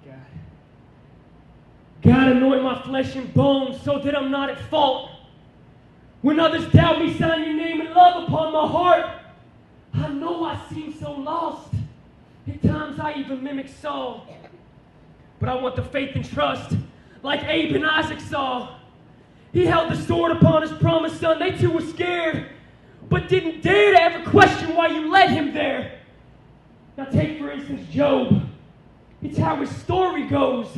God. God, anoint my flesh and bones so that I'm not at fault. When others doubt me, sign your name and love upon my heart. I know I seem so lost. At times I even mimic Saul. But I want the faith and trust like Abe and Isaac saw. He held the sword upon his promised son. They too were scared, but didn't dare to ever question why you led him there. Now take for instance Job. It's how his story goes.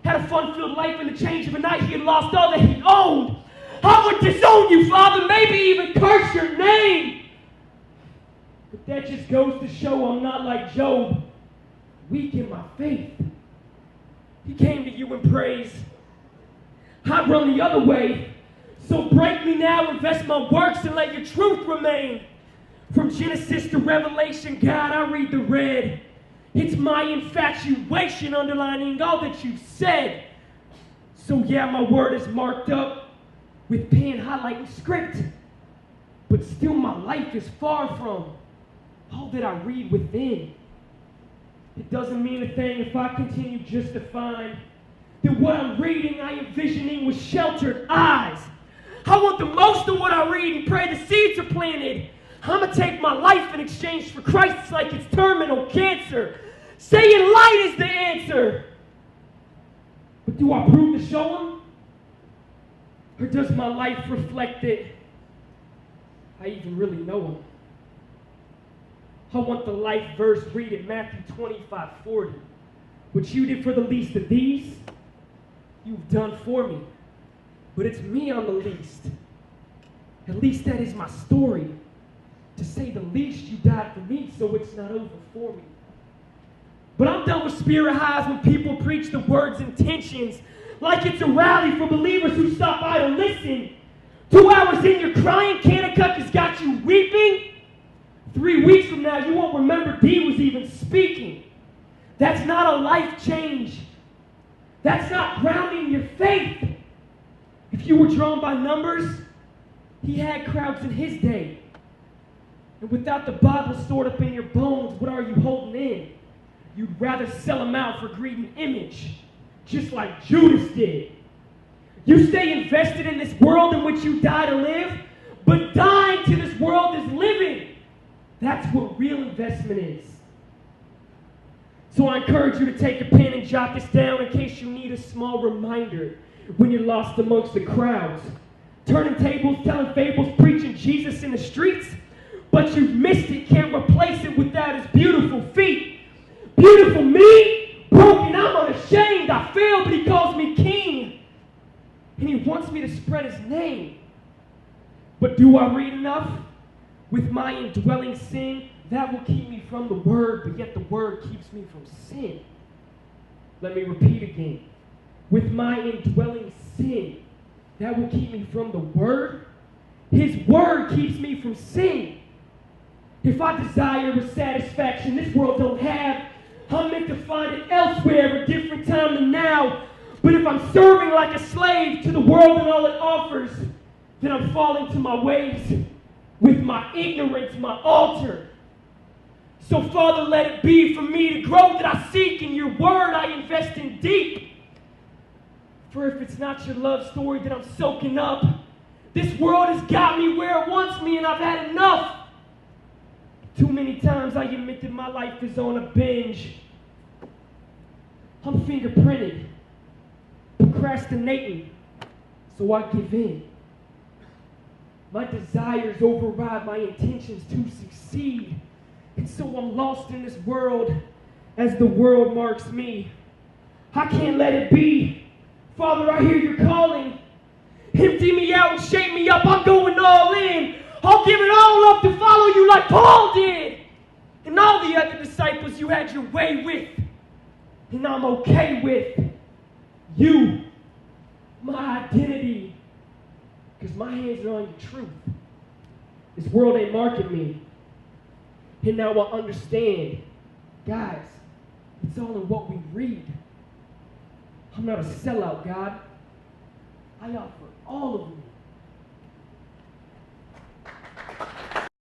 Had a fun-filled life in the change of a night. He had lost all that he owned. I would disown you, Father, maybe even curse your name. But that just goes to show I'm not like Job, weak in my faith. He came to you in praise. I'd run the other way. So break me now, invest my works, and let your truth remain. From Genesis to Revelation, God, I read the red. It's my infatuation underlining all that you've said. So yeah, my word is marked up with pen, highlighting script. But still my life is far from all that I read within. It doesn't mean a thing if I continue just to find that what I'm reading I am visioning with sheltered eyes. I want the most of what I read and pray the seeds are planted. I'm going to take my life in exchange for Christ like it's terminal cancer. Saying light is the answer. But do I prove to show him? Or does my life reflect it? I even really know him. I want the life verse read in Matthew 25:40. What you did for the least of these, you've done for me. But it's me I'm the least. At least that is my story. To say the least, you died for me, so it's not over for me. But I'm done with spirit highs when people preach the word's intentions like it's a rally for believers who stop by to listen. 2 hours in, you're crying, Kanakuk has got you weeping. 3 weeks from now, you won't remember D was even speaking. That's not a life change. That's not grounding your faith. If you were drawn by numbers, he had crowds in his day. And without the Bible stored up in your bones, what are you holding in? You'd rather sell them out for greed and image, just like Judas did. You stay invested in this world in which you die to live, but dying to this world is living. That's what real investment is. So I encourage you to take a pen and jot this down in case you need a small reminder when you're lost amongst the crowds. Turning tables, telling fables, preaching Jesus in the streets, but you've missed it, can't replace it without his beautiful feet. Beautiful me, broken, I'm unashamed. I failed, but he calls me king. And he wants me to spread his name. But do I read enough? With my indwelling sin, that will keep me from the word, but yet the word keeps me from sin. Let me repeat again. With my indwelling sin, that will keep me from the word. His word keeps me from sin. If I desire a satisfaction this world don't have, I'm meant to find it elsewhere, a different time than now. But if I'm serving like a slave to the world and all it offers, then I'm falling to my ways with my ignorance, my altar. So Father, let it be for me to grow that I seek in your word, I invest in deep. For if it's not your love story that I'm soaking up, this world has got me where it wants me and I've had enough. Too many times I admit that my life is on a binge. I'm fingerprinted, procrastinating, so I give in. My desires override my intentions to succeed. And so I'm lost in this world as the world marks me. I can't let it be. Father, I hear you're calling. Empty me out and shape me up. I'm going all in. I'll give it all up to follow you like Paul did. And all the other disciples you had your way with. And I'm okay with you, my identity. Because my hands are on your truth. This world ain't marking me. And now I understand. Guys, it's all in what we read. I'm not a sellout, God. I offer all of me.